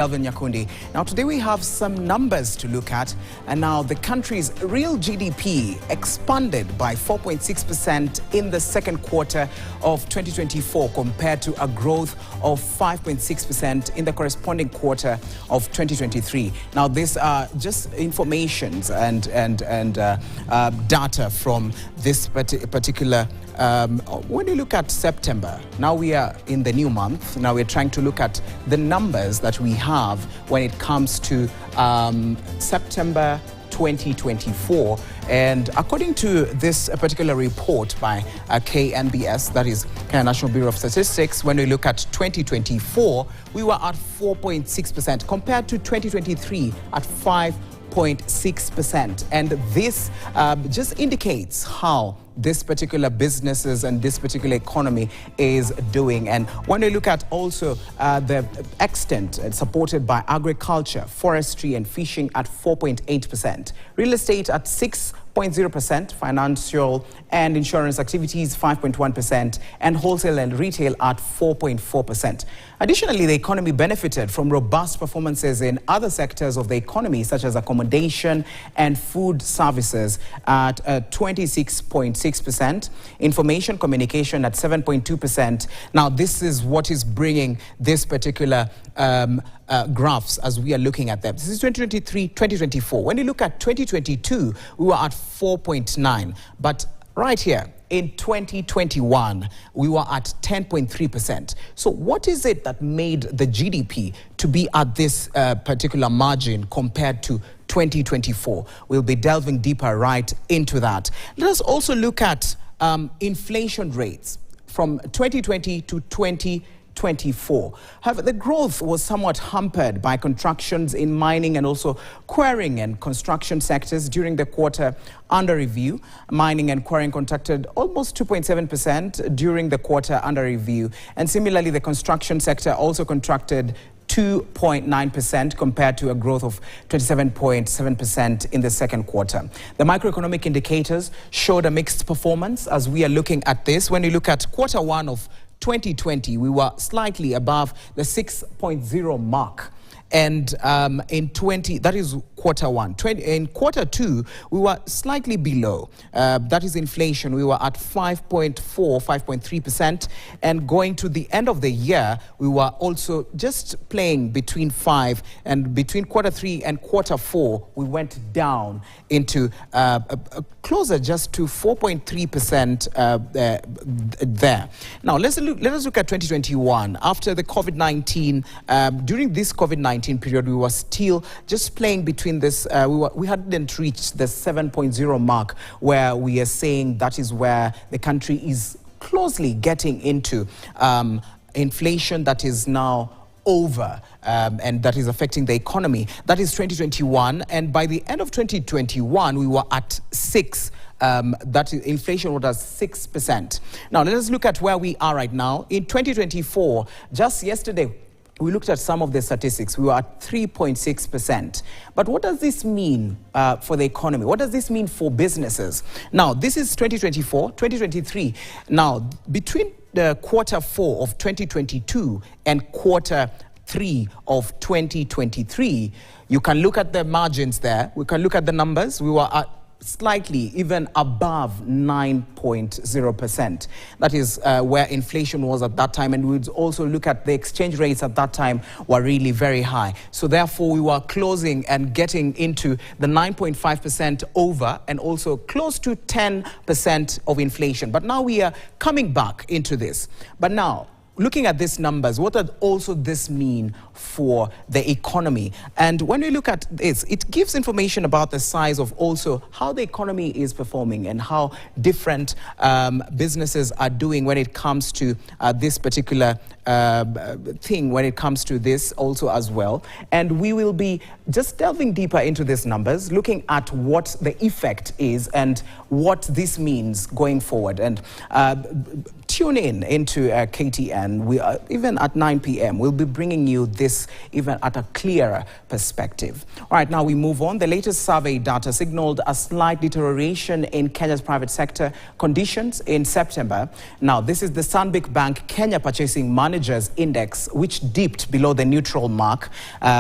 Alvin Nyakundi. Now today we have some numbers to look at, and now the country's real GDP expanded by 4.6% in the second quarter of 2024 compared to a growth of 5.6% in the corresponding quarter of 2023. Now these are just informations and data from this particular when you look at September. Now we are in the new month. Now we're trying to look at the numbers that we have when it comes to September 2024. And according to this particular report by KNBS, that is Kenya National Bureau of Statistics, when we look at 2024, we were at 4.6% compared to 2023 at 5.6%. And this just indicates how this particular businesses and this particular economy is doing. And when we look at also the extent supported by agriculture, forestry and fishing at 4.8%, real estate at 6.0%, financial and insurance activities 5.1%, and wholesale and retail at 4.4%. Additionally, the economy benefited from robust performances in other sectors of the economy, such as accommodation and food services at 26.6%, information communication at 7.2%. Now, this is what is bringing this particular graphs as we are looking at them. This is 2023, 2024. When you look at 2022, we were at 4.9%. But right here, in 2021, we were at 10.3%. So what is it that made the GDP to be at this particular margin compared to 2024? We'll be delving deeper right into that. Let us also look at inflation rates from 2020 to 2024. However, the growth was somewhat hampered by contractions in mining and also quarrying and construction sectors during the quarter under review. Mining and quarrying contracted almost 2.7% during the quarter under review. And similarly, the construction sector also contracted 2.9% compared to a growth of 27.7% in the second quarter. The macroeconomic indicators showed a mixed performance as we are looking at this. When you look at quarter one of 2020, we were slightly above the 6.0 mark. And that is quarter one. In quarter two, we were slightly below. That is inflation. We were at 5.3%. And going to the end of the year, we were also just playing between 5. And between quarter three and quarter four, we went down into closer just to 4.3% there. Now, let us look at 2021. After the COVID-19, during this COVID-19 period, we were still just playing between this. We hadn't reached the 7.0 mark, where we are saying that is where the country is closely getting into inflation that is now over and that is affecting the economy. That is 2021, and by the end of 2021, we were at 6%. That is, inflation was at 6%. Now, let us look at where we are right now. In 2024, just yesterday, we looked at some of the statistics. We were at 3.6%. But what does this mean for the economy? What does this mean for businesses? Now, this is 2024, 2023. Now, between the quarter four of 2022 and quarter three of 2023, you can look at the margins there. We can look at the numbers. We were at slightly even above 9.0%. That is where inflation was at that time. And we would also look at the exchange rates at that time were really very high. So therefore, we were closing and getting into the 9.5% over and also close to 10% of inflation. But now we are coming back into this. But now, looking at these numbers, what does also this mean for the economy? And when we look at this, it gives information about the size of also how the economy is performing and how different businesses are doing when it comes to this particular thing, when it comes to this also as well. And we will be just delving deeper into these numbers, looking at what the effect is and what this means going forward. And tune in into KTN. We are, even at 9 p.m. we'll be bringing you this even at a clearer perspective. All right, now we move on. The latest survey data signaled a slight deterioration in Kenya's private sector conditions in September. Now, this is the Stanbic Bank Kenya Purchasing Managers Index, which dipped below the neutral mark.